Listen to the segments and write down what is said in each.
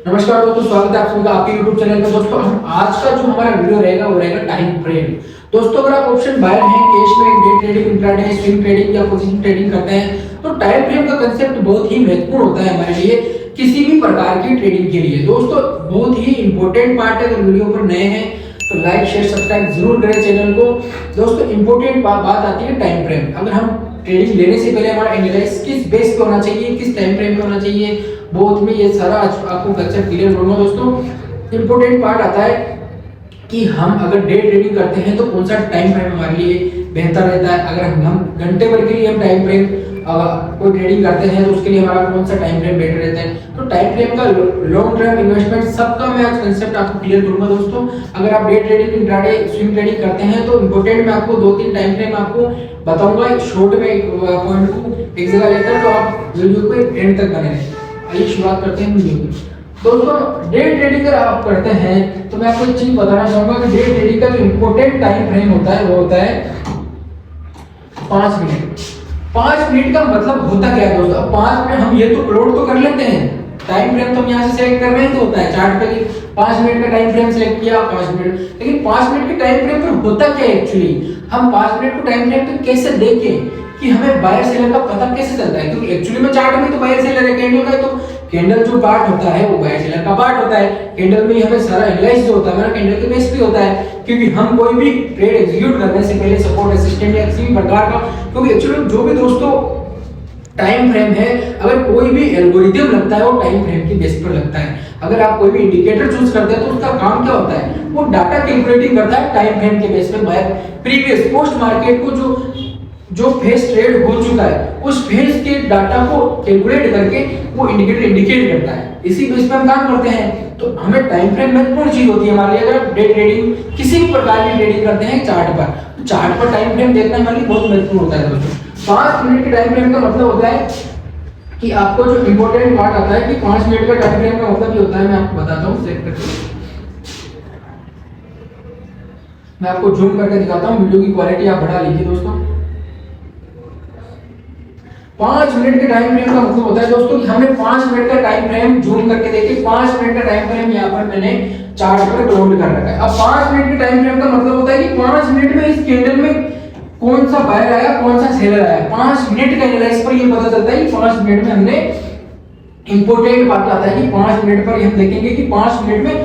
नमस्कार दोस्तों, स्वागत है आप सभी का आपके YouTube चैनल पे। दोस्तों आज का जो हमारा वीडियो रहेगा वो रहेगा टाइम फ्रेम। दोस्तों अगर आप ऑप्शन बायर हैं, कैश में, day trading, intraday, swing trading या पोजीशन ट्रेडिंग करते हैं तो टाइम फ्रेम का कंसेप्ट बहुत ही महत्वपूर्ण होता है हमारे लिए किसी भी प्रकार की ट्रेडिंग के लिए। दोस्तों बहुत ही इंपॉर्टेंट पार्ट है। अगर वीडियो पर नए हैं तो लाइक शेयर सब्सक्राइब जरूर करें चैनल को। दोस्तों इंपॉर्टेंट बात आती है टाइम फ्रेम। अगर हम ट्रेडिंग लेने से पहले हमारा एनालाइसिस किस बेस पे होना चाहिए, किस टाइम फ्रेम पे होना चाहिए, बहुत में ये सारा आपको कंसेप्ट क्लियर होगा। दोस्तों इंपॉर्टेंट पार्ट आता है कि हम अगर डे ट्रेडिंग करते हैं तो कौन सा टाइम फ्रेम हमारे लिए बेहतर रहता है। अगर हम घंटे भर के लिए हम टाइम फ्रेम कोई ट्रेडिंग करते हैं तो उसके लिए हमारा कौन सा टाइम फ्रेम बेटर रहता है। तो टाइम फ्रेम का लॉन्ग टर्म इन्वेस्टमेंट सबका मैं आज कंसेप्ट आपको क्लियर करूंगा। दोस्तों अगर आप day trading, intraday, swing trading करते हैं तो इंपॉर्टेंट मैं आपको 2-3 टाइम फ्रेम आपको बताऊंगा शॉर्ट में पॉइंट को एक जगह लेकर, तो आप वीडियो को एंड तक बने रहें। आइए शुरुआत करते हैं वीडियो की। दोस्तों डे ट्रेडिंग अगर आप करते हैं तो मैं आपको एक चीज बताना चाहूंगा कि डे ट्रेडिंग का जो इंपॉर्टेंट टाइम फ्रेम होता है वो होता है 5 मिनट। 5 मिनट का मतलब होता क्या है दोस्तों? 5 मिनट हम ये तो प्लॉट तो कर लेते हैं, टाइम फ्रेम तो हम यहाँ से सेलेक्ट कर रहे हैं तो होता है चार्ट पे 5 मिनट का टाइम फ्रेम सेलेक्ट किया 5 मिनट। लेकिन 5 मिनट के टाइम फ्रेम पर होता क्या है एक्चुअली? हम 5 मिनट को टाइम फ्रेम पे कैसे देखें कि हमें बायर सेलर का पता कैसे चलता है? क्योंकि एक्चुअली में चार्ट में तो बायर सेलर है, कैंडल का तो कैंडल जो पार्ट होता है वो बायर सेलर का पार्ट होता है। कैंडल में ही हमें सारा एनालाइज जो होता है हमारा कैंडल के बेस पे होता है, क्योंकि हम कोई भी ट्रेड एग्जीक्यूट करने से पहले सपोर्ट रेजिस्टेंस या किसी भी प्रकार का, क्योंकि एक्चुअली जो भी दोस्तों टाइम फ्रेम है, अगर कोई भी एल्गोरिथम लगता है वो टाइम फ्रेम के बेस पर लगता है। अगर आप कोई भी इंडिकेटर चूज करते हैं तो उसका काम क्या होता है? वो डाटा कैलकुलेटिंग करता है टाइम फ्रेम के बेस पे। बायर प्रीवियस पोस्ट मार्केट को जो फेज ट्रेड हो चुका है उस फेज के डाटा को कैलकुलेट करके वो इंडिकेटर इंडिकेट करता है। इसी बेस पे हम काम करते हैं। तो हमें टाइम फ्रेम महत्वपूर्ण चीज होती है हमारे लिए। अगर डे ट्रेडिंग किसी भी प्रकार की ट्रेडिंग करते हैं चार्ट पर, तो चार्ट पर टाइम फ्रेम देखना हमारे लिए बहुत महत्वपूर्ण होता है। दोस्तों 5 मिनट के टाइम फ्रेम का मतलब होता है कि आपको जो इंपॉर्टेंट पार्ट आता है कि 5 मिनट का टाइम फ्रेम का मतलब ये होता है, मैं आपको बताता हूँ सेट करके। मैं आपको जूम करके दिखाता हूँ, वीडियो की क्वालिटी आप बढ़ा लीजिए दोस्तों। 5 मिनट के टाइम फ्रेम का मतलब होता है दोस्तों कि हमने 5 मिनट का टाइम फ्रेम जूम करके देखिए, 5 मिनट का टाइम फ्रेम यहाँ पर मैंने चार्ट पर प्लॉट कर रखा है। अब 5 मिनट के टाइम फ्रेम का मतलब होता है कि 5 मिनट में इस कैंडल में कौन सा बायर आया, कौन सा सेलर आया। 5 मिनट का एनालाइसिस पर ये पता चलता है कि 5 मिनट में हमने इंपॉर्टेंट बात आता है कि 5 मिनट पर हम देखेंगे कि 5 मिनट में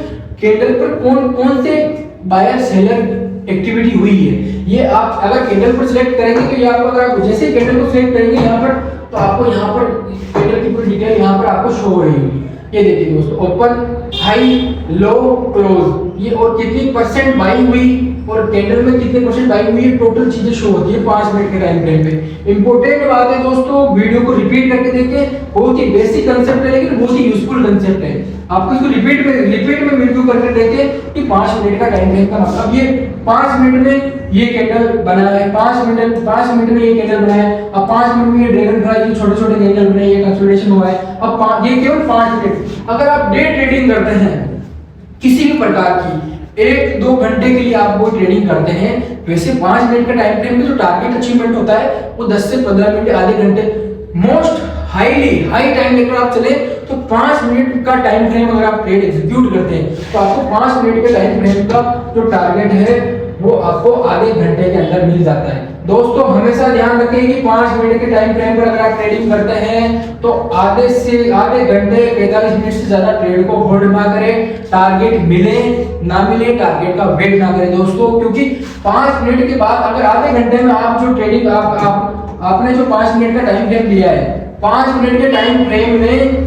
कैंडल पर कौन से बायर सेलर एक्टिविटी हुई है। ये आप अगर कैंडल पर सिलेक्ट करेंगे तो ये आपको, अगर आप जैसे ही कैंडल को सिलेक्ट करेंगे यहाँ पर, तो आपको यहाँ पर कैंडल की पूरी डिटेल यहाँ पर आपको शो हो रही होगी। ये देखिए दोस्तों, ओपन, हाई, लो, क्लोज, ये और कितनी परसेंट बाई हुई और कैंडल में कितने परसेंट बाई हुई है, टोटल चीजें शो होती है 5 मिनट के टाइम फ्रेम पे। इंपॉर्टेंट बात है दोस्तों, वीडियो को रिपीट करके देखें। बहुत ही बेसिक कंसेप्ट है लेकिन बहुत ही यूजफुल कंसेप्ट है। आपको इसको रिपीट में वीडियो करके देखें कि 5 मिनट का टाइम फ्रेम का मतलब ये 5 मिनट में ये कैंडल बना है, 5 मिनट में ये कैंडल बना है। अब 5 मिनट में ये ड्रैगन फ्लाई की छोटे-छोटे कैंडल बने, ये कंसोलिडेशन हुआ है। अब ये केवल 5 मिनट। अगर आप डे ट्रेडिंग करते हैं किसी भी प्रकार की, 1-2 घंटे के लिए आप वो ट्रेडिंग करते हैं, वैसे 5 मिनट का टाइम फ्रेम में जो टारगेट अचीवमेंट होता है वो 10 से 15 मिनट, आधे घंटे, मोस्ट हाई टाइम लेकर आप चले तो 5 मिनट का टाइम फ्रेम अगर आप ट्रेड एग्जीक्यूट करते हैं तो आपको 5 मिनट के टाइम फ्रेम का जो टारगेट है वो आपको आधे घंटे के अंदर मिल जाता है। दोस्तों हमेशा ध्यान रखें कि 5 मिनट के टाइम फ्रेम पर अगर आप ट्रेडिंग करते हैं तो आधे घंटे 45 मिनट से ज्यादा ट्रेड को होल्ड ना करें। टारगेट मिले ना मिले, टारगेट का वेट ना करें दोस्तों, क्योंकि 5 मिनट के बाद अगर आधे घंटे में आप जो ट्रेडिंग आपने जो 5 मिनट का टाइम फ्रेम लिया है, 5 मिनट के टाइम फ्रेम में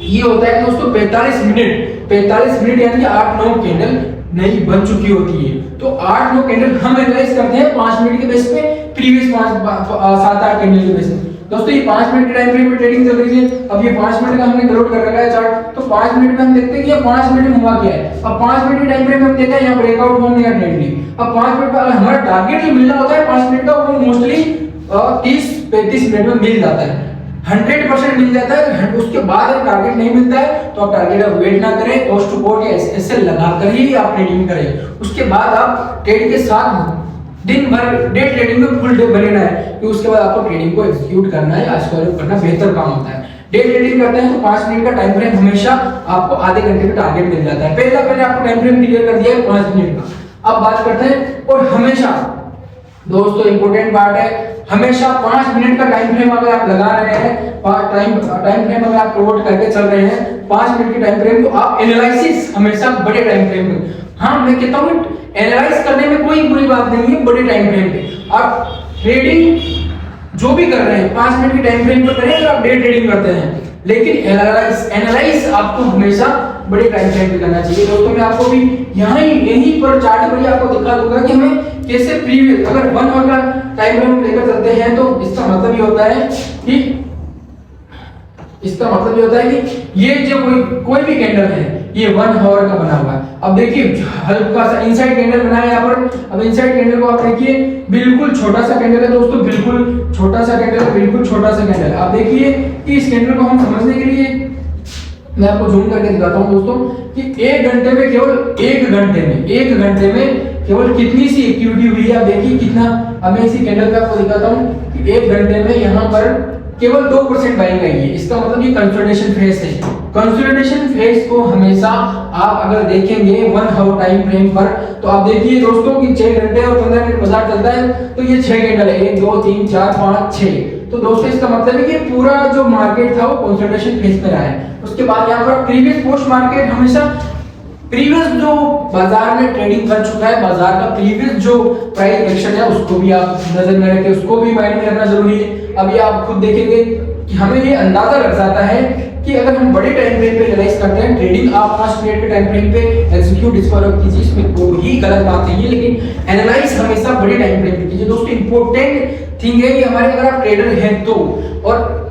ये होता है दोस्तों 45 मिनट यानी कि 8-9 कैंडल नहीं बन चुकी होती है। तो 8-9 कैंडल हम एनालाइज करते हैं 5 मिनट के बेस पे, प्रीवियस 7-8 कैंडल के बेस पे। दोस्तों ये 5 मिनट के टाइम फ्रेम में ट्रेडिंग चल रही है। अब ये 5 मिनट का हमने प्लॉट कर रखा है चार्ट, तो 5 मिनट में हम देखते हैं कि ये 5 मिनट में हुआ क्या है। अब 5 मिनट के टाइम फ्रेम में हम देखते हैं यहाँ ब्रेकआउट हुआ या ट्रेंड ली। अब 5 मिनट पर हमारा टारगेट जो मिलना होता है 5 मिनट का, वो मोस्टली 30-35 मिनट में मिल जाता है, 100% मिल जाता है। उसके बाद अगर टारगेट नहीं मिलता है तो आप टारगेट का वेट ना करें, कॉस्ट टू कोट या एसएल लगाकर ही आप ट्रेडिंग करें। उसके बाद आप ट्रेड के साथ दिन भर डे ट्रेडिंग में फुल डे बने ना है, कि उसके बाद आपको ट्रेडिंग को एग्जीक्यूट करना है, आज करना बेहतर काम होता है। डे ट्रेडिंग करते हैं तो 5 मिनट का टाइम फ्रेम हमेशा आपको आधे घंटे का टारगेट मिल जाता है। पहला मैंने आपको टाइम फ्रेम क्लियर कर दिया है 5 मिनट का। अब बात करते हैं, और हमेशा दोस्तों इंपॉर्टेंट पार्ट है, हमेशा 5 मिनट का टाइम फ्रेम अगर आप लगा रहे हैं, टाइम फ्रेम अगर आप प्रोवाइड करके चल रहे हैं 5 मिनट की टाइम फ्रेम, तो आप एनालिसिस हमेशा बड़े टाइम फ्रेम में, हाँ मैं कहता हूँ एनालाइज करने में कोई बुरी बात नहीं है, बड़े टाइम फ्रेम पे आप ट्रेडिंग जो भी कर रहे हैं 5 मिनट की टाइम फ्रेम पर करें, अगर आप डे ट्रेडिंग करते हैं, लेकिन एनालाइज आपको हमेशा बड़े टाइम फ्रेम पे करना चाहिए। दोस्तों मैं आपको भी यहीं पर चार्ट पर ही आपको दिखा दूंगा कि हमें कैसे प्रीवियस, अगर 1 आवर का टाइम फ्रेम लेकर चलते हैं तो इसका मतलब ये होता है कि ये जो कोई भी कैंडल है ये 1 आवर का बना हुआ है। अब देखिए हल्का सा इनसाइड कैंडल बना है यहाँ पर। अब इनसाइड कैंडल को आप देखिए, बिल्कुल छोटा सा कैंडल है दोस्तों, बिल्कुल छोटा सा कैंडल है, बिल्कुल छोटा सा कैंडल है। आप देखिए कि इस कैंडल को हम समझने के लिए मैं आपको जूम करके दिखाता हूँ दोस्तों कि 1 घंटे में केवल 1 घंटे में केवल कितनी सी एक्टिविटी हुई है। आप देखिए कितना, अब मैं इसी कैंडल पे आपको दिखाता हूँ कि 1 घंटे में यहाँ पर केवल 2% बाइंग आई है। इसका मतलब ये कंसोलिडेशन फेज है। कंसोलिडेशन फेज को हमेशा आप अगर देखेंगे 1 आवर टाइम फ्रेम पर, तो आप देखिए दोस्तों कि 6 घंटे और 15 मिनट बाजार चलता है, तो ये 6 कैंडल है, 1 2 3 4 5 6। तो दोस्तों इसका मतलब है कि पूरा जो मार्केट था वो कंसोलिडेशन फेज में रहा है। उसके बाद यहाँ पर प्रीवियस पोस्ट मार्केट हमेशा प्रीवियस जो बाजार में ट्रेडिंग कर चुका है, बाजार का प्रीवियस जो प्राइस एक्शन है उसको भी आप नजर में रखें, उसको भी माइंड में रखना जरूरी है। अभी आप खुद देखेंगे कि हमें ये अंदाजा लग जाता है कि अगर हम बड़े टाइम फ्रेम पे एनालाइज करते हैं ट्रेडिंग, आप 5 मिनट के टाइम फ्रेम पे एग्जीक्यूट डिस्कवर कीजिए, इसमें कोई गलत बात नहीं है, लेकिन एनालाइज हमेशा बड़े टाइम फ्रेम पे कीजिए। दोस्तों इंपॉर्टेंट थिंग है ये हमारे, अगर आप ट्रेडर हैं तो, और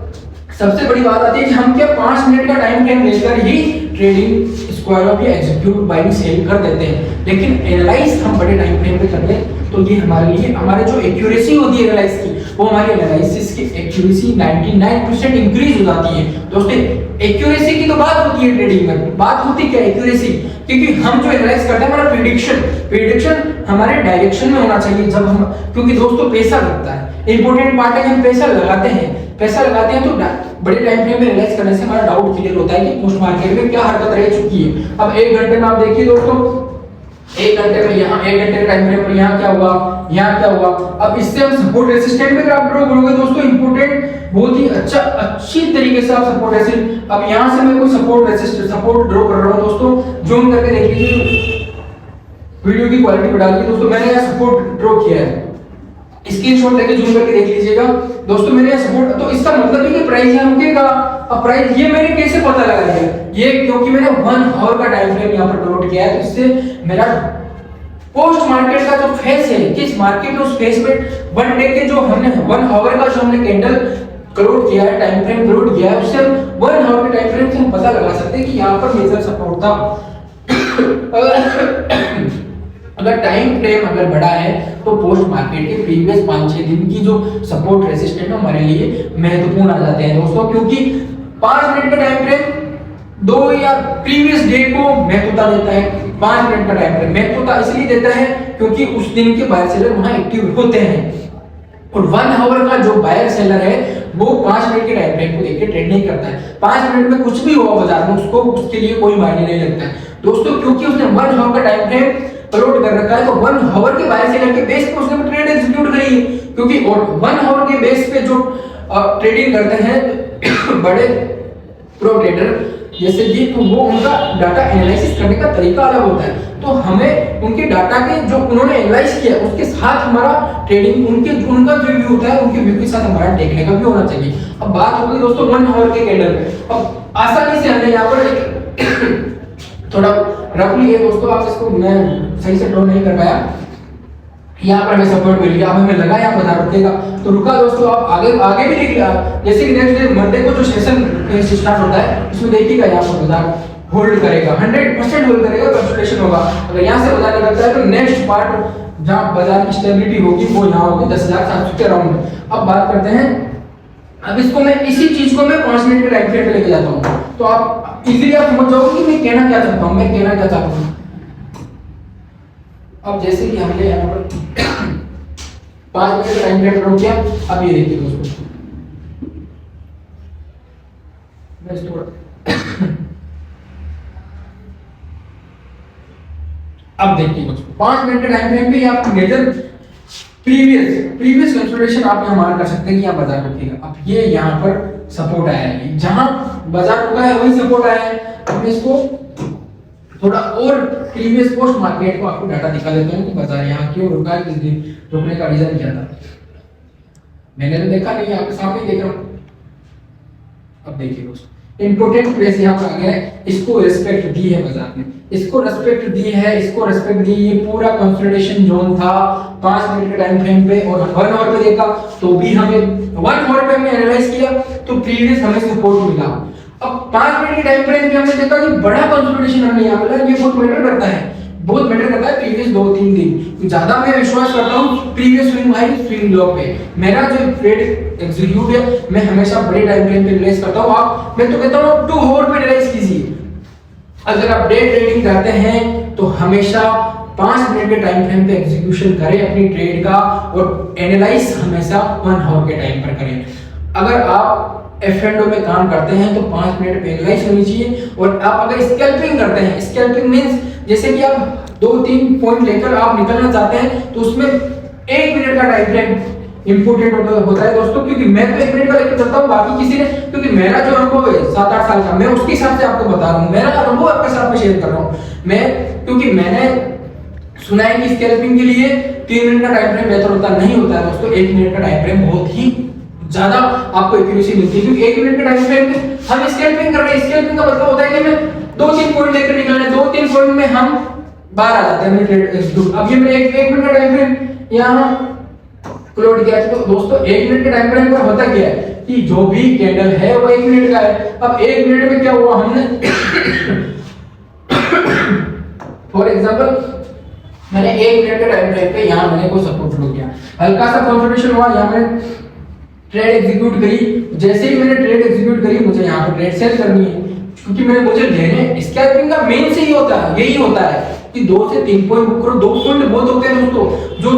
सबसे बड़ी बात आती है कि हम क्या 5 मिनट का टाइम फ्रेम लेकर ही ट्रेडिंग स्क्वायर ऑफ या एग्जीक्यूट बाइंग सेल कर देते हैं, लेकिन एनालाइज हम बड़े टाइम फ्रेम पे कर लें तो ये हमारे लिए, हमारे जो एक्यूरेसी होती है एनालाइज की, वो हमारी एनालिसिस की एक्यूरेसी 99% इंक्रीज हो जाती है। दोस्तों एक्यूरेसी की तो बात होती है ट्रेडिंग में, बात होती क्या एक्यूरेसी, क्योंकि हम जो एनालाइज करते हैं हमारा प्रेडिक्शन हमारे डायरेक्शन में होना चाहिए जब हम, क्योंकि दोस्तों पैसा लगता है, इंपॉर्टेंट पार्ट है कि हम पैसा लगाते हैं तो बड़े टाइम फ्रेम में एनालाइज करने से हमारा डाउट क्लियर होता है कि पोस्ट मार्केट में क्या हरकत रह चुकी है। अब 1 घंटे में आप देखिए दोस्तों, 1 घंटे में यहाँ 1 घंटे के टाइम फ्रेम पर यहाँ क्या हुआ, यहाँ क्या हुआ। अब इससे हम सपोर्ट रेसिस्टेंट पे ग्राफ ड्रॉ करोगे दोस्तों, इंपॉर्टेंट बहुत ही अच्छी तरीके से आप सपोर्ट रेसिस्टेंट, अब यहाँ से मैं कोई सपोर्ट ड्रॉ कर रहा हूँ दोस्तों, जूम करके देख लीजिए, वीडियो की क्वालिटी बढ़ा दी दोस्तों, मैंने यहाँ सपोर्ट ड्रॉ किया है, स्क्रीनशॉट लेके जूम करके देख लीजिएगा दोस्तों, मैंने यहाँ सपोर्ट, तो इसका मतलब है कि प्राइस यहाँ रुकेगा। अब प्राइस ये मैंने कैसे पता लगा लिया, ये क्योंकि मैंने 1 आवर का टाइम फ्रेम यहाँ पर नोट किया है, तो इससे मेरा पोस्ट मार्केट का जो फेस है, किस मार्केट उस फेस में 1 डे के जो हमने 1 आवर का जो हमने कैंडल क्लोज किया है, टाइम फ्रेम क्लोज किया है, उससे 1 आवर के टाइम फ्रेम से हम पता लगा सकते हैं कि यहाँ पर मेजर सपोर्ट था। अगर टाइम फ्रेम अगर बड़ा है तो पोस्ट मार्केट के प्रीवियस 5-6 दिन की जो सपोर्ट रेजिस्टेंस है हमारे लिए महत्वपूर्ण आ जाते हैं दोस्तों, क्योंकि 5 मिनट का टाइम फ्रेम 2 या प्रीवियस डे को महत्वता देता है। 5 मिनट का टाइम फ्रेम महत्वता इसलिए देता है क्योंकि उस दिन के बायर सेलर वहां एक्टिव होते हैं, और 1 आवर का जो बायर सेलर है वो 5 मिनट के टाइम फ्रेम को देख के ट्रेड नहीं करता है। 5 मिनट में कुछ भी हुआ बाजार में उसको उसके लिए कोई मायने नहीं लगता है दोस्तों, क्योंकि उसने 1 आवर का टाइम फ्रेम प्लॉट कर रखा है, तो 1 आवर के बायर सेलर के बेस पे उसने ट्रेड एग्जीक्यूट करी है, क्योंकि 1 आवर के बेस पे जो ट्रेडिंग करते हैं बड़े प्रो ट्रेडर जैसे कि, तो वो उनका डाटा एनालिसिस करने का तरीका अलग होता है, तो हमें उनके डाटा के जो उन्होंने एनालाइज किया उसके साथ हमारा ट्रेडिंग उनका जो व्यू होता है उनके व्यू के साथ हमारा टेकने का भी होना चाहिए। अब बात हो गई दोस्तों 1 आवर के कैंडल पे, अब आसानी से हमने यहाँ पर एक थोड़ा रफली है दोस्तों, आप इसको मैं सही से ड्रॉ नहीं कर पाया, यहाँ पर हमें सपोर्ट मिल गया, अब हमें लगा यहाँ बाजार रुकेगा तो रुका दोस्तों। आप आगे भी देख लिया, जैसे कि नेक्स्ट डे मंडे को जो सेशन स्टार्ट होता है उसमें देखिएगा यहाँ पर बाजार होल्ड करेगा, 100% होल्ड करेगा, कंसोलिडेशन होगा। अगर यहाँ से बाजार निकलता है तो नेक्स्ट पार्ट जहाँ बाजार की स्टेबिलिटी होगी वो यहाँ होगी 10,700 के अराउंड। अब बात करते हैं, अब इसको मैं इसी चीज को मैं 5 मिनट के टाइम फ्रेम पे लेके जाता हूँ, तो आप इजीली आप समझ जाओगे कि मैं कहना क्या चाहता हूँ, अब जैसे कि हमने यहाँ पर 5 मिनट टाइम फ्रेम ड्रॉ किया, अब ये देखिए दोस्तों अब देखिए दोस्तों 5 मिनट के टाइम फ्रेम पे आप मेजर प्रीवियस कंसोलिडेशन आप यहाँ मान कर सकते हैं कि यहाँ बाजार रुकेगा। अब ये यहाँ पर सपोर्ट आया है, जहां बाजार रुका है वही सपोर्ट आया है। अब इसको थोड़ा और प्रीवियस पोस्ट मार्केट को आपको डाटा दिखा देता हूँ कि बाजार यहाँ क्यों रुका है, किस दिन रुकने का रीजन क्या था। मैंने तो देखा नहीं, आपके सामने देख रहा हूँ। अब देखिए दोस्तों इंपोर्टेंट प्लेस यहाँ पर आ गया है, इसको रिस्पेक्ट दी है बाजार ने, इसको रिस्पेक्ट दी है, इसको रिस्पेक्ट दी। ये पूरा कंसोलिडेशन जोन था 5 मिनट के टाइम फ्रेम पे, और 1 आवर पे देखा तो भी हमें 1 आवर पे हमने एनालाइज किया तो प्रीवियस हमें सपोर्ट मिला। अब 5 मिनट के टाइम फ्रेम पे हमने देखा कि बड़ा कंसोलिडेशन हमें यहाँ मिला। ये बहुत मैटर करता है, बहुत मैटर करता है प्रीवियस 2-3 दिन। ज्यादा मैं विश्वास करता हूँ previous swing high swing low पे। मेरा जो ट्रेड एग्जीक्यूट है मैं हमेशा बड़े टाइम फ्रेम पे एनालाइज करता हूँ। आप मैं तो कहता हूँ 2 आवर पे एनालाइज कीजिए। अगर आप डे ट्रेडिंग करते हैं तो हमेशा 5 मिनट के टाइम फ्रेम पे एग्जीक्यूशन करें अपनी ट्रेड का, और एनालाइज हमेशा 1 आवर के टाइम पर करें। अगर आप F&O में काम करते हैं तो 5 मिनट पे एनालाइज होनी चाहिए। और आप अगर स्कैल्पिंग करते हैं, स्कैल्पिंग मींस जैसे कि आप 2-3 पॉइंट लेकर आप निकलना चाहते हैं तो उसमें 1 मिनट का टाइम फ्रेम इंपोर्टेंट होता है दोस्तों। क्योंकि मैं तो 1 मिनट का लेकर चलता हूँ, बाकी किसी ने, क्योंकि मेरा जो अनुभव है 7-8 साल का, मैं उसके हिसाब से आपको बता रहा हूँ। मेरा अनुभव आपके साथ में शेयर कर रहा हूँ मैं, क्योंकि मैंने सुना है कि स्कैल्पिंग के लिए 3 मिनट का टाइम फ्रेम बेहतर होता नहीं होता है दोस्तों। 1 मिनट का टाइम फ्रेम बहुत ही ज्यादा आपको एक्यूरेसी मिलती है, क्योंकि 1 मिनट के टाइम फ्रेम में हम स्कैल्पिंग कर रहे हैं। स्कैल्पिंग का मतलब होता है कि मैं 2-3 पॉइंट लेकर निकलना है, 2-3 पॉइंट में हम बाहर आ जाते हैं ट्रेड। अब ये मैंने 1 मिनट का टाइम फ्रेम यहाँ क्लोज किया तो दोस्तों 1 मिनट के टाइम फ्रेम पर होता क्या है कि जो भी कैंडल है वो 1 मिनट का है। अब 1 मिनट में क्या हुआ, हमने फॉर एग्जांपल मैंने 1 मिनट के टाइम फ्रेम पे यहाँ मैंने कोई सपोर्ट लो किया, हल्का सा कंसोलिडेशन हुआ, यहाँ मैंने ट्रेड एग्जीक्यूट करी। जैसे ही मैंने ट्रेड एग्जीक्यूट करी मुझे यहाँ पर ट्रेड सेल करनी है, क्योंकि मैंने मुझे लेने स्कैल्पिंग का मेन से ही होता है, यही होता है कि 2 से 3 पॉइंट बुक करो। 2 पॉइंट बहुत होते हैं दोस्तों जो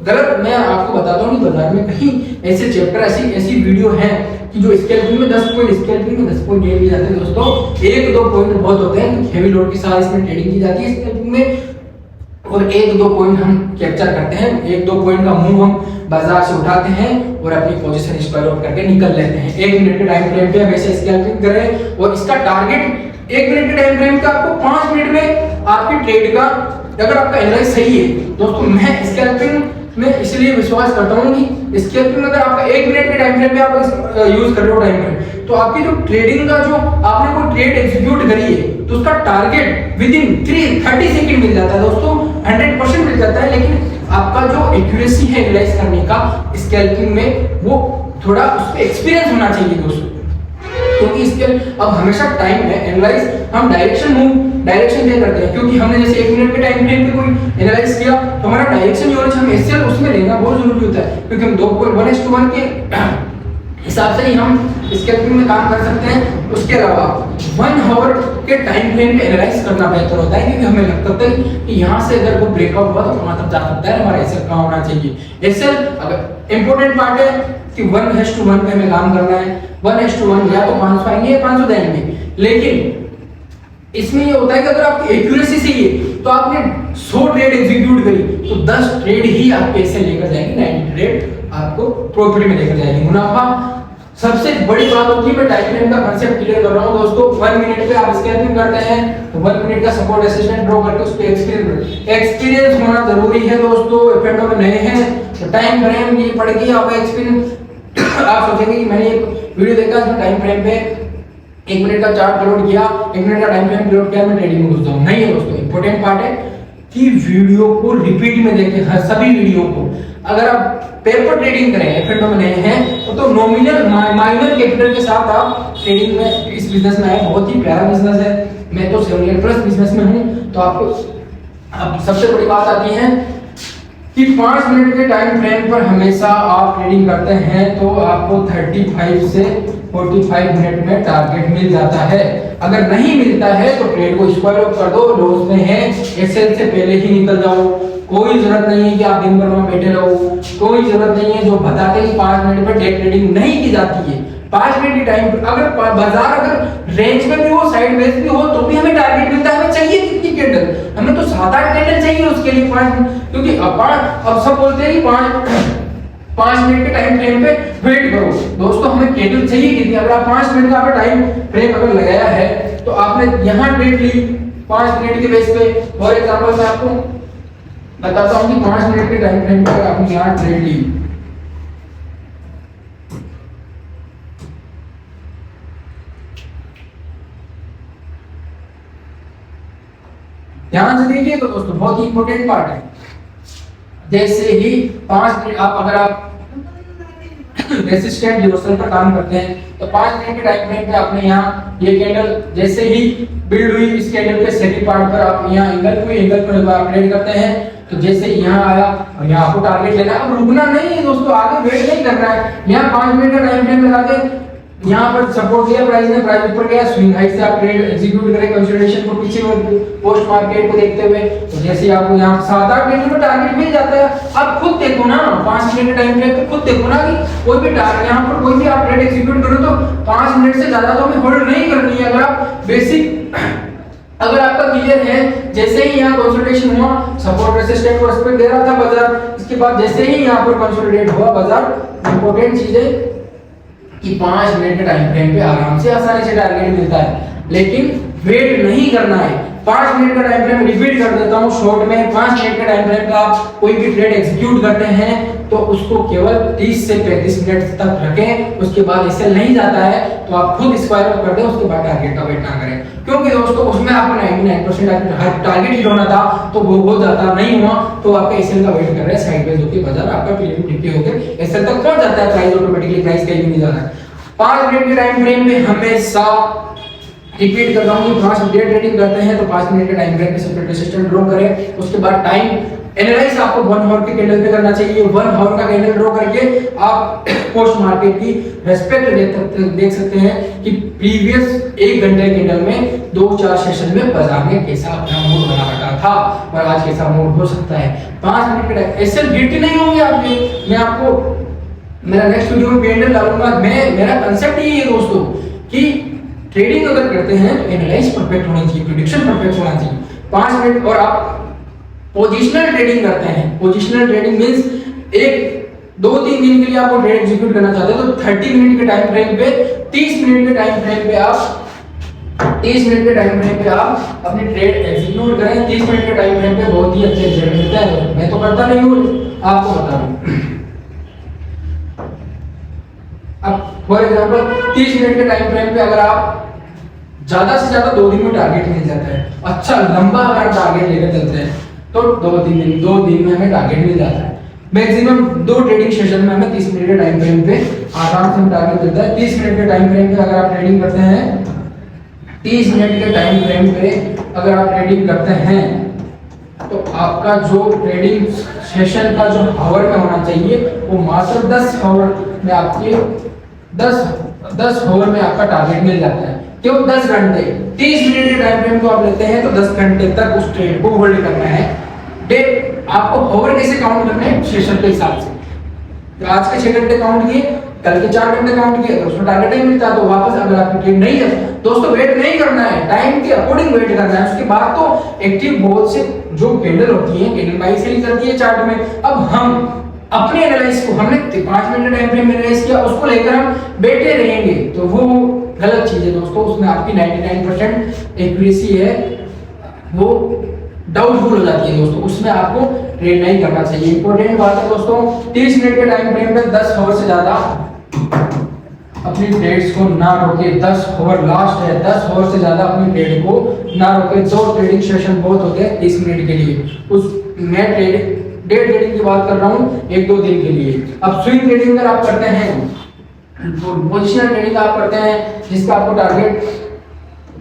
गलत। मैं आपको बताता हूँ कि बाजार में कहीं ऐसे चैप्टर ऐसी वीडियो है कि जो स्कैल्पिंग में 10 पॉइंट, स्कैल्पिंग में 10 पॉइंट ले लिए जाते हैं दोस्तों। 1-2 पॉइंट बहुत होते हैं, हेवी लोड के साथ इसमें ट्रेडिंग की जाती है स्कैल्पिंग में, और 1-2 पॉइंट हम कैप्चर करते हैं। 1-2 पॉइंट का मूव हम बाजार से उठाते हैं और अपनी पोजीशन स्क्वायर आउट करके निकल लेते हैं। 1 मिनट के टाइम फ्रेम पे वैसे स्कैल्पिंग करें, और इसका टारगेट 1 मिनट के टाइम फ्रेम का आपको 5 मिनट में आपकी ट्रेड का, अगर आपका एनालाइज सही है दोस्तों। मैं स्कैल्पिंग में इसलिए विश्वास करता हूँ कि स्कैल्पिंग अगर आपका 1 मिनट के टाइम फ्रेम पे आप यूज कर रहे हो टाइम फ्रेम, तो आपकी जो ट्रेडिंग का जो आपने कोई ट्रेड एग्जीक्यूट करी है तो उसका टारगेट विद इन 30 सेकंड मिल जाता है दोस्तों, 100% मिल जाता है। लेकिन आपका जो एक्यूरेसी है एनालाइज करने का स्कैल्पिंग में, वो थोड़ा उस पे एक्सपीरियंस होना चाहिए दोस्तों, क्योंकि इसके अब हमेशा टाइम में एनालाइज हम डायरेक्शन दे करते हैं। क्योंकि हमने जैसे 1 मिनट के टाइम फ्रेम पे कोई एनालाइज किया तो हमारा डायरेक्शन जो है हम एसएल उसमें लेना बहुत जरूरी होता है, क्योंकि हम 2:1:1 के हिसाब से ही हम स्कैल्पिंग में काम कर सकते हैं। उसके अलावा 1 आवर के टाइम फ्रेम पे एनालाइज करना बेहतर होता है, क्योंकि हमें लगता है कि यहाँ से अगर वो ब्रेकआउट हुआ तो वहां तक जा सकता है, हमारा एसएल कहाँ होना चाहिए। एसएल अगर इंपॉर्टेंट पार्ट है कि 1:1 पे हमें काम करना है। 1:1 या तो 500 आएंगे या 500 देंगे, लेकिन इसमें ये होता है कि अगर आपकी एक्यूरेसी सही है तो आपने 100 ट्रेड एग्जीक्यूट करी तो 10 ट्रेड ही आपके ऐसे लेकर जाएंगे, 90 ट्रेड आपको प्रॉफिट में लेकर जाएंगे, मुनाफा। सबसे बड़ी बात होती है, मैं टाइम फ्रेम का कांसेप्ट क्लियर कर रहा हूं दोस्तों। 1 मिनट पे आप स्कैल्पिंग करते हैं तो 1 मिनट का सपोर्ट रेजिस्टेंस ड्रॉ करके उस पे एक्सपीरियंस होना जरूरी है दोस्तों। F&O में नए हैं तो टाइम फ्रेम ये पड़ गई आपका एक्सपीरियंस। आप सोचेंगे कि मैंने एक वीडियो देखा इसमें टाइम फ्रेम पे 1 मिनट का चार्ट अपलोड किया, 1 मिनट का टाइम फ्रेम अपलोड किया, मैं ट्रेडिंग में घुस जाऊं। नहीं है दोस्तों, इंपॉर्टेंट पार्ट है कि वीडियो को रिपीट में देखें, हर सभी वीडियो को। अगर आप पेपर ट्रेडिंग करें, F&O में नए हैं तो नॉमिनल माइनर कैपिटल के साथ आप ट्रेडिंग में इस बिजनेस में आए। बहुत ही प्यारा बिजनेस है, मैं तो 7 ईयर प्लस बिजनेस में हूं। तो आपको अब सबसे बड़ी बात आती है कि 5 मिनट के टाइम फ्रेम पर हमेशा आप ट्रेडिंग करते हैं तो आपको 35 से 45 मिनट में टारगेट मिल जाता है। अगर नहीं मिलता है तो ट्रेड को स्क्वायर ऑफ कर दो, लॉस में है एसएल से पहले ही निकल जाओ। कोई जरूरत नहीं है कि आप दिन भर वहां बैठे रहो, कोई जरूरत नहीं है जो बताते हैं कि 5 मिनट पर डे ट्रेडिंग नहीं की जाती है। 5 मिनट की टाइम, अगर बाजार अगर रेंज में भी हो, साइडवेज भी हो, तो भी हमें टारगेट मिलता है। हमें चाहिए कितनी कैंडल, हमें तो 7-8 कैंडल चाहिए उसके लिए 5, क्योंकि अब सब बोलते हैं कि 5 मिनट के टाइम फ्रेम पे वेट करो। दोस्तों हमें कैंडल चाहिए कितनी, अगर आप 5 मिनट का टाइम फ्रेम अगर लगाया है तो आपने यहाँ ट्रेड ली 5 मिनट के बेस पे। फॉर एग्जांपल मैं आपको बताता हूँ कि 5 मिनट के टाइम फ्रेम पे आपने यहाँ ट्रेड ली, ध्यान से देखिए तो दोस्तों बहुत ही इंपॉर्टेंट पार्ट है। जैसे ही 5 मिनट अगर आप रेसिस्टेंट रिवर्सल पर काम करते हैं तो 5 मिनट के टाइम फ्रेम पे आपने यहाँ ये कैंडल जैसे ही बिल्ड हुई, इस कैंडल के सेकंड पार्ट पर आप यहाँ एंगल पर आप ट्रेड करते हैं, तो जैसे यहाँ आया और यहाँ आपको टारगेट लेना है। अब रुकना नहीं है दोस्तों, आगे वेट नहीं करना है। यहाँ 5 मिनट का टाइम फ्रेम लगा के यहाँ पर सपोर्ट दिया प्राइस ने, प्राइस ऊपर गया, स्विंग हाई से आप ट्रेड एग्जीक्यूट करें कंसोलिडेशन को पीछे पोस्ट मार्केट को देखते हुए। तो जैसे आपको यहाँ 7-8 मिनट में टारगेट मिल जाता है। आप खुद देखो ना 5 मिनट के टाइम फ्रेम पे, खुद देखो ना कि कोई भी टारगेट यहाँ पर कोई भी आप ट्रेड एग्जीक्यूट करो तो 5 मिनट से ज्यादा तो हमें होल्ड नहीं करनी है। अगर आप बेसिक अगर आपका क्लियर है, जैसे ही यहाँ कंसोलिडेशन हुआ, सपोर्ट रेजिस्टेंस को रेस्पेक्ट दे रहा था बाजार, इसके बाद जैसे ही यहाँ पर कंसोलिडेट हुआ बाजार, इंपॉर्टेंट चीज है कि 5 मिनट के टाइम फ्रेम पे आराम से आसानी से टारगेट मिलता है, लेकिन वेट नहीं करना है। 5 मिनट का टाइम फ्रेम रिपीट कर देता हूं शॉर्ट में, 5 मिनट के टाइम फ्रेम का आप कोई भी ट्रेड एग्जीक्यूट करते हैं तो उसको केवल 30 से 35 मिनट तक रखें, उसके बाद इससे नहीं जाता है तो आप खुद स्क्वायर अप कर दें, उसके बाद टारगेट का वेट ना करें, क्योंकि दोस्तों उसमें आपको 99% टारगेट हिट होना था तो वो हो जाता, नहीं हुआ तो आपका एसएल का वेट कर रहे हैं साइडवेज होकर बाजार आपका पीएम डीपी होकर एसएल तक पहुंच जाता है, प्राइस ऑटोमेटिकली प्राइस कहीं भी नहीं जाना है। 5 मिनट के टाइम फ्रेम में हमेशा रिपीट कर रहा हूं कि 5 मिनट ट्रेडिंग करते हैं तो 5 मिनट के टाइम फ्रेम पे सपोर्ट रेजिस्टेंस ड्रॉ करें, उसके बाद टाइम एनालाइज आपको 1 आवर के कैंडल पे करना चाहिए। 1 आवर का कैंडल ड्रॉ करके आप पोस्ट मार्केट की रेस्पेक्ट देख सकते हैं कि प्रीवियस 1 घंटे कैंडल में 2-4 सेशन में बाजार ने कैसा अपना मूड बना रखा था और आज कैसा मूड हो सकता है। 5 मिनट के एसएल गिरती नहीं होंगे आपके, मैं आपको मेरा नेक्स्ट वीडियो में पेंडल डालूंगा। मेरा कांसेप्ट यही है दोस्तों कि ट्रेडिंग अगर करते हैं तो एनालाइज परफेक्ट होना चाहिए, प्रेडिक्शन परफेक्ट होना चाहिए। 5 मिनट और आप पोजिशनल ट्रेडिंग करते हैं, पोजिशनल ट्रेडिंग मींस 1-2-3 दिन के लिए आपको ट्रेड एग्जीक्यूट करना चाहते हैं तो 30 मिनट के टाइम फ्रेम पे 30 मिनट के टाइम फ्रेम पे आप 30 मिनट के टाइम फ्रेम पे आप अपनी ट्रेड एग्जीक्यूट करें। 30 मिनट के टाइम फ्रेम पे बहुत ही अच्छे रिजल्ट मिलता है, मैं तो करता नहीं हूं, आपको बता रहा हूं। अब फॉर एग्जांपल 30 मिनट के टाइम फ्रेम पे अगर आप ज्यादा से ज्यादा 2 दिन में टारगेट मिल जाता है, अच्छा लंबा अगर टारगेट लेकर चलते हैं तो 2 दिन में हमें टारगेट मिल जाता है। मैक्सिमम 2 ट्रेडिंग सेशन में हमें 30 मिनट के टाइम फ्रेम पे आराम से टारगेट मिलता है। 30 मिनट के टाइम फ्रेम पे अगर आप ट्रेडिंग करते हैं, 30 मिनट के टाइम फ्रेम पे अगर आप ट्रेडिंग करते हैं तो आपका जो ट्रेडिंग सेशन का जो आवर में होना चाहिए वो मात्र 10 आवर में आपके 10 आवर में आपका टारगेट मिल जाता है। क्यों 10 घंटे? 30 मिनट के टाइम फ्रेम को आप लेते हैं तो 10 घंटे तक उस ट्रेड को होल्ड करना है। डे आपको ओवर कैसे काउंट करना है? सेशन के हिसाब से। तो आज के 6 घंटे काउंट किए, कल के 4 घंटे काउंट किए, तो उसमें टारगेट नहीं मिलता तो वापस अगर आपकी ट्रेड नहीं है दोस्तों, वेट नहीं करना है, टाइम के अकॉर्डिंग वेट करना है। उसके बाद तो एक्टिव बहुत से जो कैंडल होती है, कैंडल बाई सेल करती है चार्ट में। अब हम अपने एनालाइज को हमने 5 मिनट टाइम फ्रेम में एनालाइज किया, उसको लेकर हम बैठे रहेंगे तो वो गलत चीज है दोस्तों। उसमें आपकी 99% एक्यूरेसी है वो डाउटफुल हो जाती है दोस्तों, उसमें आपको ट्रेड नहीं करना चाहिए। इंपॉर्टेंट बात है दोस्तों, 30 मिनट के टाइम फ्रेम में 10 आवर से ज्यादा अपनी ट्रेड्स को ना रोके। 10 आवर लास्ट है, 10 आवर से ज्यादा अपनी ट्रेड को ना रोके। 2 ट्रेडिंग सेशन बहुत होते हैं 30 मिनट के लिए। उस मैं डे ट्रेडिंग की बात कर रहा हूँ 1-2 दिन के लिए। अब स्विंग ट्रेडिंग अगर आप करते हैं, पोजिशनल ट्रेडिंग आप करते हैं जिसका आपको टारगेट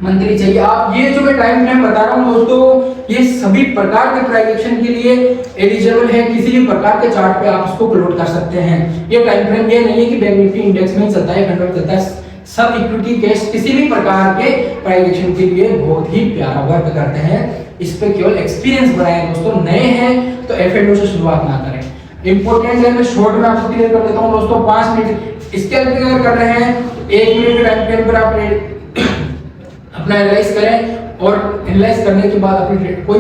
मंथली चाहिए, आप ये जो मैं टाइम फ्रेम बता रहा हूँ दोस्तों, ये सभी प्रकार के प्राइस एक्शन के लिए एलिजिबल है। किसी भी प्रकार के चार्ट पे आप इसको प्लॉट कर सकते हैं। ये टाइम फ्रेम ये नहीं है कि बैंक निफ्टी इंडेक्स में चलता है, कंट्रोल चलता है। सब इक्विटी कैश किसी भी प्रकार के प्राइस एक्शन के लिए बहुत ही प्यारा वर्क करते हैं। इस पे केवल एक्सपीरियंस बनाएं दोस्तों। नए हैं तो एफएनओ से शुरुआत ना करें। इंपॉर्टेंट है, मैं शॉर्ट में आपको क्लियर कर देता हूं दोस्तों। 5 मिनट स्कैल्पिंग अगर कर रहे हैं 1 मिनट के टाइम फ्रेम पर आप अपना एनालाइज करें और एनालाइज करने के बाद अपनी कोई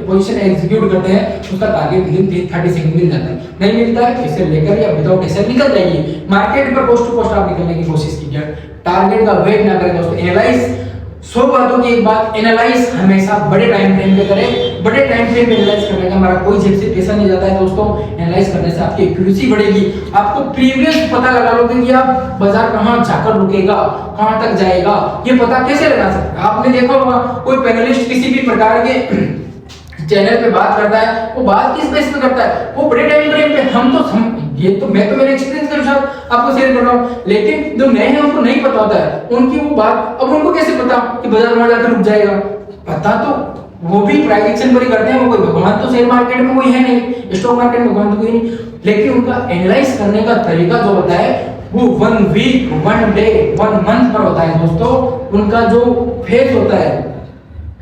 पोजीशन एग्जीक्यूट करते हैं, उसका टारगेट विदिन 30 सेकंड मिल जाता है। नहीं मिलता है, इसे लेकर या विदाउट ऐसे निकल जाइए मार्केट पर, कोस्ट टू कोस्ट आप निकलने की कोशिश कीजिए। टारगेट का वेट ना करें दोस्तों। एनालाइज 100 बातों की एक बात, एनालाइज हमेशा बड़े टाइम फ्रेम पे करें। बड़े टाइम फ्रेम में एनालाइज करने का हमारा कोई जेब से पैसा नहीं जाता है दोस्तों। एनालाइज करने से आपकी एक्यूरेसी बढ़ेगी, आपको प्रीवियस पता लगा लोगे कि आप बाजार कहां जाकर रुकेगा, कहां तक जाएगा, ये पता कैसे लगा सकते हैं। आपने देखा होगा कोई पैनलिस्ट किसी भी प्रकार के चैनल पे बात करता है, वो बात किस बेस पे करता है, वो बड़े टाइम फ्रेम पे। मैं तो मेरे एक्सपीरियंस के अनुसार आपको शेयर कर रहा हूं, लेकिन जो नए हैं उनको नहीं पता होता है उनकी वो बात। अब उनको कैसे पता कि बाजार वहां जाकर रुक जाएगा? पता तो वो भी प्राइस एक्शन पर ही करते हैं, वो कोई भगवान तो शेयर मार्केट में कोई है नहीं, स्टॉक मार्केट में भगवान तो कोई नहीं, लेकिन उनका एनालाइज करने का तरीका जो होता है वो 1 वीक 1 डे 1 मंथ पर होता है दोस्तों। उनका जो फेज होता है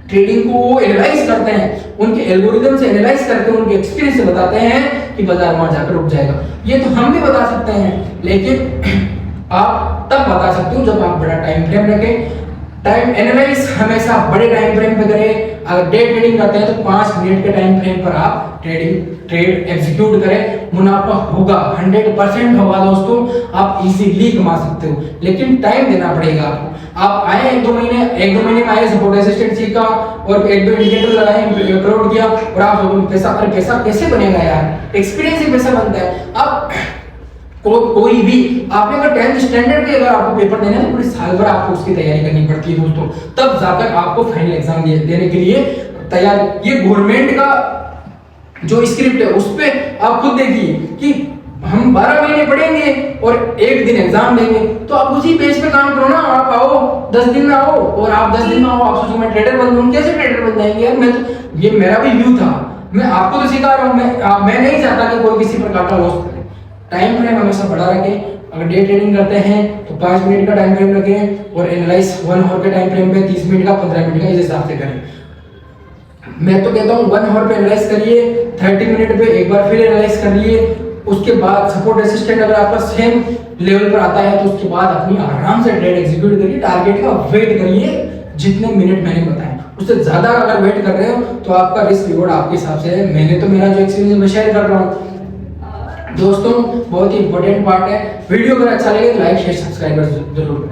ट्रेडिंग को वो एनालाइज करते हैं, उनके एल्गोरिदम से एनालाइज करके उनके एक्सपीरियंस से बताते हैं कि बाजार वहां जाकर रुक जाएगा। ये तो हम भी बता सकते हैं, लेकिन आप तब बता सकते हो जब आप बड़ा टाइम फ्रेम रखें। टाइम एनालाइज हमेशा बड़े टाइम फ्रेम पे करें। अगर डे ट्रेडिंग करते हैं तो 5 मिनट के टाइम फ्रेम पर आप ट्रेड एग्जीक्यूट करें। मुनाफा होगा, 100% होगा दोस्तों। आप इजीली कमा सकते हो, लेकिन टाइम देना पड़ेगा आपको। आप आए 1-2 महीने में आए, सपोर्ट रेजिस्टेंस सीखा और 1-2 इंडिकेटर लगाए, अपलोड किया और आप पैसा कैसे बनेगा यार? एक्सपीरियंस से पैसा बनता है। अब कोई भी आपने अगर 10th स्टैंडर्ड के अगर आपको पेपर देना है तो पूरी साल भर आपको उसकी तैयारी करनी पड़ती है दोस्तों, तब जाकर आपको फाइनल एग्जाम देने के लिए तैयार। ये गवर्नमेंट का जो स्क्रिप्ट है उस पे आप खुद देखिए कि हम 12 महीने पढ़ेंगे और 1 दिन एग्जाम देंगे, तो आप उसी बेस पे काम करो ना। आप आओ 10 दिन में आओ और आप 10 दिन में आओ, आप सोचो मैं ट्रेडर बन जाऊं, कैसे ट्रेडर बन जाएंगे यार? मैं तो ये मेरा भी व्यू था, मैं आपको तो सिखा रहा हूं। मैं नहीं चाहता कि कोई किसी प्रकार का लॉस करे। टाइम फ्रेम हमेशा बड़ा रखें। अगर डे ट्रेडिंग करते हैं तो 5 मिनट का टाइम फ्रेम रखें और एनालाइज 1 आवर के टाइम फ्रेम पे 30 मिनट का 15 मिनट का इस हिसाब से करें। मैं तो कहता हूँ 1 आवर पे एनालाइज करिए, 30 मिनट पे एक बार फिर एनालाइज करिए, उसके बाद सपोर्ट रेजिस्टेंस अगर आपका सेम लेवल पर आता है तो उसके बाद अपनी आराम से ट्रेड एग्जीक्यूट करिए। टारगेट का वेट करिए, जितने मिनट मैंने बताए उससे ज्यादा अगर वेट कर रहे हो तो आपका रिस्क रिवॉर्ड आपके हिसाब से है। मैंने तो मेरा जो एक्सपीरियंस मैं शेयर कर रहा हूँ दोस्तों, बहुत ही इंपॉर्टेंट पार्ट है। वीडियो अगर अच्छा लगे तो लाइक शेयर सब्सक्राइब जरूर।